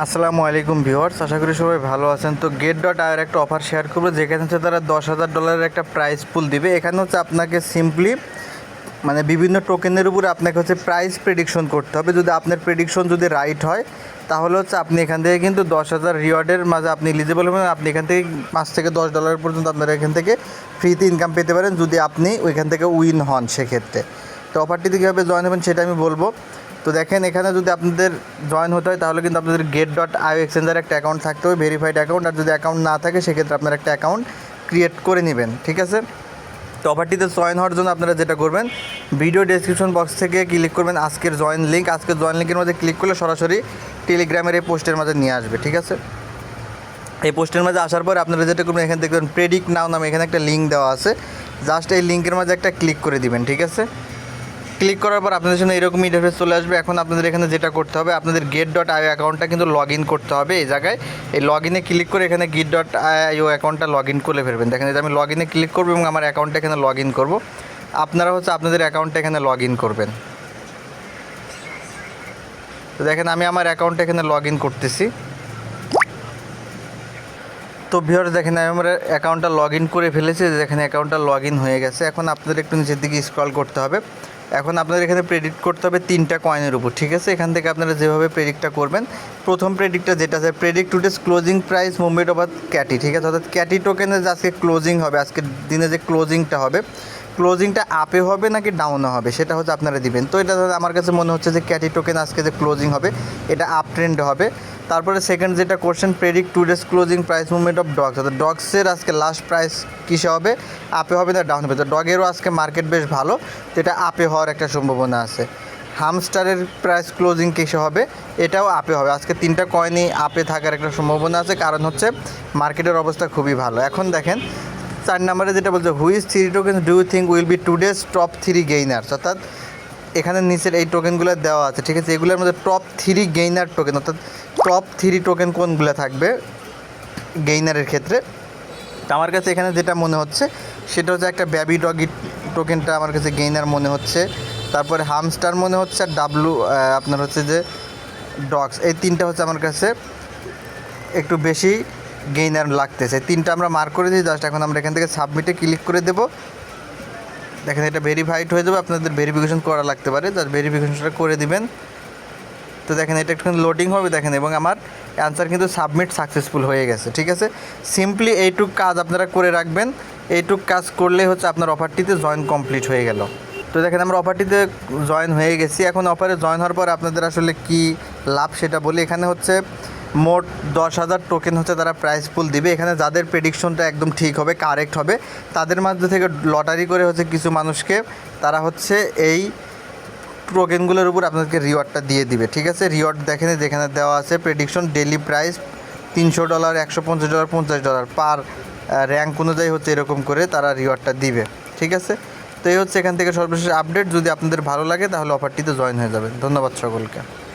আসসালামু আলাইকুম ভিউয়ার্স, আশা করি সবাই ভালো আছেন। তো গেট ডট আয়ের একটা অফার শেয়ার করবো, যেখানে হচ্ছে তারা $10,000 একটা প্রাইস পুল দিবে। এখানে হচ্ছে আপনাকে সিম্পলি মানে বিভিন্ন টোকেনের উপরে আপনাকে হচ্ছে প্রাইস প্রেডিকশন করতে হবে। যদি আপনার প্রেডিকশন যদি রাইট হয়, তাহলে হচ্ছে আপনি এখান থেকে কিন্তু 10,000 রিওয়ার্ডের মাঝে আপনি এলিজিবল হবেন। আপনি এখান থেকে $5 থেকে $10 পর্যন্ত আপনারা এখান থেকে ফ্রিতে ইনকাম পেতে পারেন, যদি আপনি ওইখান থেকে উইন হন সেক্ষেত্রে। তো অফারটিতে কীভাবে জয়েন হবেন সেটা আমি বলবো। তো দেখেন, এখানে যদি আপনাদের জয়েন হতে হয় তাহলে কিন্তু আপনাদের গেট ডট আইও এক্সচেঞ্জার একটা অ্যাকাউন্ট থাকতে হবে, ভেরিফাইড অ্যাকাউন্ট। আর যদি অ্যাকাউন্ট না থাকে সেক্ষেত্রে আপনার একটা অ্যাকাউন্ট ক্রিয়েট করে নেবেন, ঠিক আছে। তো অফারটিতে জয়েন হওয়ার জন্য আপনারা যেটা করবেন, ভিডিও ডেসক্রিপশন বক্স থেকে ক্লিক করবেন আজকের জয়েন লিঙ্ক। আজকের জয়েন লিঙ্কের মধ্যে ক্লিক করলে সরাসরি টেলিগ্রামের এই পোস্টের মাঝে নিয়ে আসবে, ঠিক আছে। এই পোস্টের মাঝে আসার পরে আপনারা যেটা করবেন, এখানে দেখবেন প্রেডিক্ট নাও নামে এখানে একটা লিঙ্ক দেওয়া আছে। জাস্ট এই লিঙ্কের মাঝে একটা ক্লিক করে দিবেন, ঠিক আছে। ক্লিক করার পর আপনাদের সামনে এরকম ইন্টারফেস চলে আসবে। এখন আপনাদের এখানে যেটা করতে হবে, আপনাদের গেট ডট আইও অ্যাকাউন্টটা কিন্তু লগ ইন করতে হবে। এই জায়গায় এই লগ ইনে ক্লিক করে এখানে গেট ডট আইও অ্যাকাউন্টটা লগ ইন করে ফেলবেন। দেখেন, যে আমি লগ ইনে ক্লিক করবো এবং আমার অ্যাকাউন্টটা এখানে লগ ইন করবো। আপনারা হচ্ছে আপনাদের অ্যাকাউন্টটা এখানে লগ ইন করবেন। তো দেখেন, আমি আমার অ্যাকাউন্টটা এখানে লগ ইন করতেছি। তো ভিউয়ার্স দেখেন, আমি আমার অ্যাকাউন্টটা লগ ইন করে ফেলেছি। দেখেন, অ্যাকাউন্টটা লগ ইন হয়ে গেছে। এখন আপনাদের একটু নিচের দিকে স্ক্রল করতে হবে। এখন আপনাদের এখানে প্রেডিক্ট করতে হবে 3টা কয়েনের উপর, ঠিক আছে। এখান থেকে আপনারা যেভাবে প্রেডিক্টটা করবেন, প্রথম প্রেডিক্টটা যেটা আছে, predict today's closing price movement of ক্যাটি, ঠিক আছে। অর্থাৎ ক্যাটি টোকেনের যে আজকে ক্লোজিং হবে, আজকের দিনে যে ক্লোজিংটা হবে, ক্লোজিংটা আপে হবে নাকি ডাউনে হবে সেটা হচ্ছে আপনারা দিবেন। তো এটা আমার কাছে মনে হচ্ছে যে ক্যাটি টোকেন আজকে যে ক্লোজিং হবে এটা আপ ট্রেন্ড হবে। তারপরে সেকেন্ড যেটা question, predict today's closing price movement of dogs, অর্থাৎ ডগসের আজকে লাস্ট প্রাইস কিসে হবে, আপে হবে না ডাউন হবে। তো ডগেরও আজকে মার্কেট বেশ ভালো, তো এটা আপে হওয়ার একটা সম্ভাবনা আছে। হামস্টারের প্রাইস ক্লোজিং কিসে হবে, এটাও আপে হবে। আজকে 3টা কয়েনই আপে থাকার একটা সম্ভাবনা আছে, কারণ হচ্ছে মার্কেটের অবস্থা খুবই ভালো। এখন দেখেন 4 নম্বরে যেটা বলছে, which 3 token do you think will be today's top 3 gainers, অর্থাৎ এখানে নিচের এই টোকেনগুলো দেওয়া আছে, ঠিক আছে। এগুলোর মধ্যে টপ 3 গেইনার টোকেন, অর্থাৎ টপ 3 টোকেন কোনগুলো থাকবে গেইনারের ক্ষেত্রে। তো আমার কাছে এখানে যেটা মনে হচ্ছে সেটা হচ্ছে একটা বেবি ডগি টোকেনটা আমার কাছে গেইনার মনে হচ্ছে। তারপরে হামস্টার মনে হচ্ছে, আর আপনার হচ্ছে যে ডগস, এই 3টা হচ্ছে আমার কাছে একটু বেশি গেইনার লাগতেছে। 3টা আমরা মার্ক করে দিই। জাস্ট এখন আমরা এখান থেকে সাবমিটে ক্লিক করে দেবো। দেখেন, এটা ভেরিফাইড হয়ে যাবে। আপনাদের ভেরিফিকেশন করা লাগতে পারে, জাস্ট ভেরিফিকেশনটা করে দিবেন। তো দেখেন, এটা একটু লোডিং হবে দেখেন, এবং আমার অ্যান্সার কিন্তু সাবমিট সাকসেসফুল হয়ে গেছে, ঠিক আছে। সিম্পলি এইটুক কাজ আপনারা করে রাখবেন। এইটুক কাজ করলে হচ্ছে আপনার অফারটিতে জয়েন কমপ্লিট হয়ে গেল। তো দেখেন, আমরা অফারটিতে জয়েন হয়ে গেছি। এখন অফারে জয়েন হওয়ার পর আপনাদের আসলে কি লাভ সেটা বলি। এখানে হচ্ছে মোট 10,000 টোকেন হচ্ছে তারা প্রাইস পুল দিবে। এখানে যাদের প্রেডিকশনটা একদম ঠিক হবে, কারেক্ট হবে, তাদের মধ্যে থেকে লটারি করে হচ্ছে কিছু মানুষকে তারা হচ্ছে এই টোকেনগুলোর উপর আপনাদেরকে রিওয়ার্ডটা দিয়ে দিবে, ঠিক আছে। রিওয়ার্ড দেখেন, যেখানে দেওয়া আছে প্রেডিকশন ডেলি প্রাইস $300, $150, $50 পার র্যাঙ্ক অনুযায়ী হচ্ছে এরকম করে তারা রিওয়ার্ডটা দিবে, ঠিক আছে। তো এই হচ্ছে এখান থেকে সর্বশেষ আপডেট। যদি আপনাদের ভালো লাগে তাহলে অফারটিতে জয়েন হয়ে যাবেন। ধন্যবাদ সকলকে।